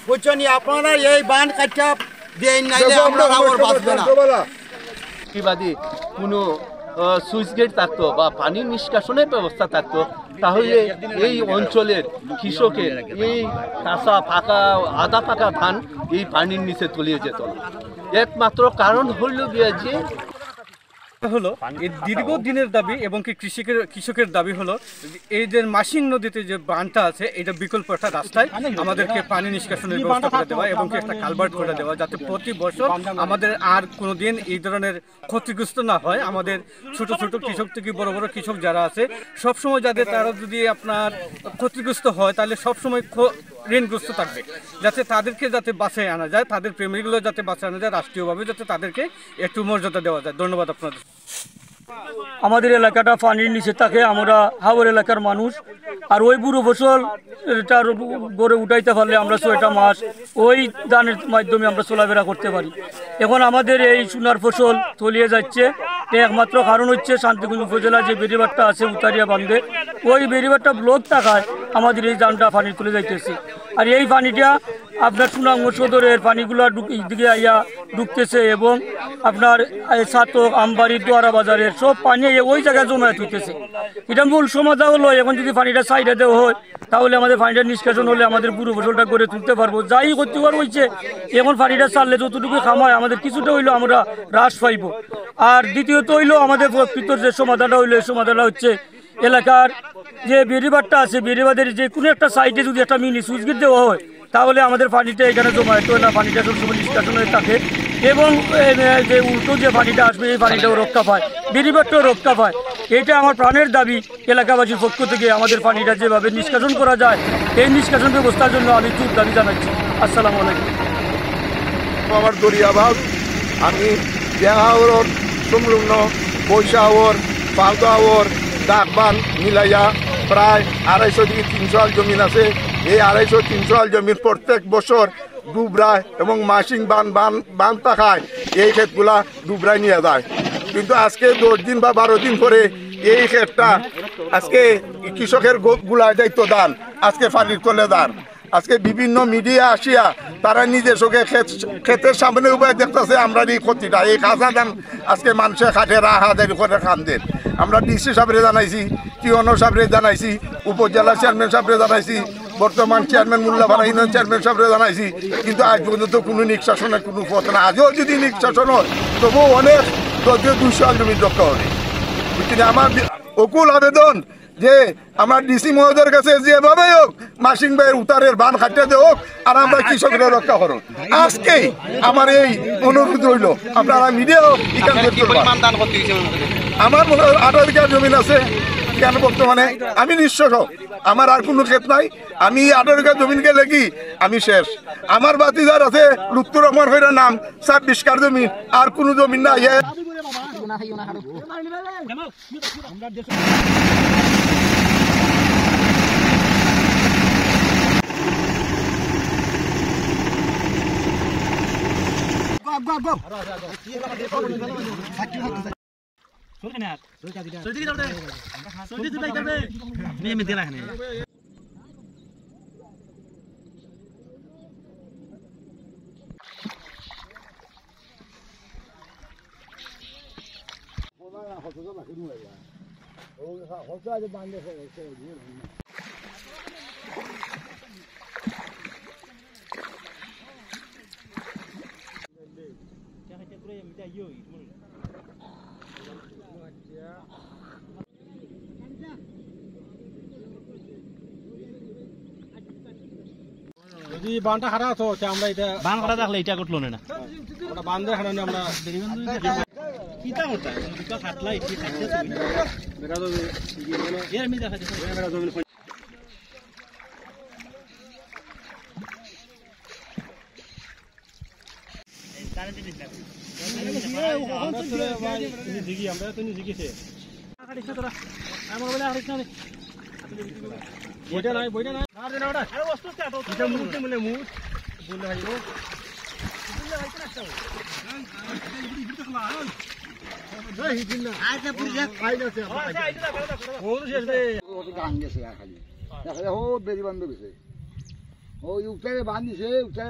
বুঝছনি আপনারা এই বান কাটা দেন নাইলে আমরা আর বাঁচবে না। বাদী কোনো সুইচ গেট থাকতো বা পানির নিষ্কাশনের ব্যবস্থা থাকতো তাহলে এই অঞ্চলের কৃষকের এই কাঁচা পাকা আধা পাকা ধান এই পানির নিচে তলিয়ে যেত না। একমাত্র কারণ হইল গিয়ে যে হলো এই দীর্ঘদিনের দাবি এবং কি কৃষকের দাবি হলো এই যে মাসিং নদীতে যে বাঁধটা আছে এটা বিকল্প একটা রাস্তায় আমাদেরকে পানি নিষ্কাশনের ব্যবস্থা করে দেওয়া এবং কি একটা কালভার্ট করে দেওয়া, যাতে প্রতি বছর আমাদের আর কোনোদিন এই ধরনের ক্ষতিগ্রস্ত না হয়। আমাদের ছোট ছোট কৃষক থেকে বড় বড় কৃষক যারা আছে সবসময় যাদের তারা যদি আপনার ক্ষতিগ্রস্ত হয় তাহলে সবসময় ঋণগ্রস্ত থাকবে, যাতে তাদেরকে যাতে বাঁচায় আনা যায়, তাদের প্রেমীগুলো যাতে বাঁচায় আনা যায়, রাষ্ট্রীয়ভাবে যাতে তাদেরকে একটু মর্যাদা দেওয়া যায়। ধন্যবাদ আপনাদের। আমাদের এলাকাটা পানির নিচে থাকে, আমরা হাওর এলাকার মানুষ। আর ওই বুড়ো ফসল এটার গড়ে উঠাইতে পারলে আমরা 6টা মাস ওই ধানের মাধ্যমে আমরা চলাফেরা করতে পারি। এখন আমাদের এই সোনার ফসল তলিয়ে যাচ্ছে, একমাত্র কারণ হচ্ছে শান্তিগঞ্জ উপজেলার যে বেড়িবাঁধটা আছে উতারিয়া বান্ধে, ওই বেড়িবাঁধটা ব্লক থাকায় আমাদের এই ধানটা পানি তুলে যাইতেছে। আর এই পানিটা আপনার সুনামগঞ্জ সদরের পানিগুলো দিকে আইয়া ঢুকতেছে এবং আপনার সাতক আমবাড়ি দোয়ারা বাজারের সব পানি ওই জায়গায় জমায়েত হইতেছে। এটা মূল সমাধান হলো এখন যদি পানিটা সাইডে দেওয়া হয় তাহলে আমাদের পানিটা নিষ্কাশন হলে আমাদের পুরো ফসলটা করে তুলতে পারবো। যাই করতে পারবো হচ্ছে এখন পানিটা ছাড়লে যতটুকু খামায় আমাদের কিছুটা হইলো আমরা হ্রাস পাইব। আর দ্বিতীয়ত হইলো আমাদের প্রকৃত যে সমাধানটা হইলো এই সমাধানটা হচ্ছে এলাকার যে বেড়িবাঁধটা আছে, বেড়িবাঁধের যে কোনো একটা সাইডে যদি একটা মিনি সুইচ গেট দেওয়া হয় তাহলে আমাদের পানিটা এখানে জমায়েত হয় না, পানিটা সবসময় নিষ্কাশন হয়ে থাকে এবং যে উল্টো যে পানিটা আসবে এই পানিটাও রক্ষা পায়, বেড়িবাঁধটাও রক্ষা পায়। এটা আমার প্রাণের দাবি। এলাকাবাসীর পক্ষ থেকে আমাদের পানিটা যেভাবে নিষ্কাশন করা যায় এই নিষ্কাশন ব্যবস্থার জন্য আমি খুব দাবি জানাচ্ছি। আসসালামু আলাইকুম। আমার দরিয়াবাদ আমি জেহাওর সংলগ্ন বৈশাওর পালদাওর ডাকবান মিলাইয়া প্রায় 250 থেকে 300 আল জমিন আছে। এই 250-300 আল জমির প্রত্যেক বছর ডুবরায় এবং মাসিং বান থাকায় এই ক্ষেতগুলা ডুবরায় নিয়ে যায়। কিন্তু আজকে 10 দিন বা 12 দিন পরে এই ক্ষেতটা আজকে কৃষকের গুলায় দায়িত্ব দান, আজকে পানির তলে দান। আজকে বিভিন্ন মিডিয়া আসিয়া তারা নিজের চোখে ক্ষেতের সামনে উপায় দেখতেছে আমরা এই ক্ষতিটা, এই কাঁচা ধান আজকে মানুষের খাটে রাহাদারি করে খান্দের। আমরা ডিসি সাহেবরে জানাইছি, টিওনো সাহেবরে জানাইছি, উপজেলা চেয়ারম্যান সাহেবরে জানাইছি, বর্তমান চেয়ারম্যান মোল্লাপাড়া ইউনিয়ন চেয়ারম্যান সাহেবরে জানাইছি, কিন্তু আজ পর্যন্ত কোনো নিষ্কাশনের কোনো পথ না। আজও যদি নিষ্কাশন হয় তবুও অনেক 200 আল জমি রক্ষা হবে। কিন্তু আমার অকুল আবেদন যে আমার ডিসি মহোদয়ের কাছে যেভাবে হোক মাসিং ভাইয়ের উতারের বান কাটিয়ে দেওয়া হোক আর আমরা কৃষকরা রক্ষা করুন। আজকেই আমার এই অনুরোধ রইল, আপনারা মিডিয়াও আমার মনে হয় 18 বিঘা জমিন আছে কেন বর্তমানে আমি নিঃস্ব, আমার আর কোনো ক্ষেত নাই। আমি 18 বিঘা জমিন গেলে কি আমি শেষ। আমার বাতিদার আছে লুৎফুর রহমান ভাইয়ের নাম 26 কার জমিন, আর কোনো জমিন নাই। যদি বানটা হারা হতো আমরা এটা বান হারা থাকলে এটা করলো না, আমরা বান দিয়ে হারানি আমরা কিতা হতো দুটো কাটলা এটি খাইছে মেরা তো এর মি দেখা যাচ্ছে মেরা জমিন এই কারেন্ট দিন লাগবে আমরা তো ভাই দিগি আমরা তো দিগিছে কাটিছ তোরা আমার বলে আর কিছু নেই বইটা নাই মার দে না ওটা আরে বস্তু কাটো এটা মুতে বলে মুত বলে ভাইও বলে ভাই না চাও জয় হিদিনা আইতে পুরিয়া খাইলো সে ও শেষ রে ও গান গেছে খালি দেখো ও বেরি বন্ধ গেছে ওই উঠে বাঁধিছে উঠে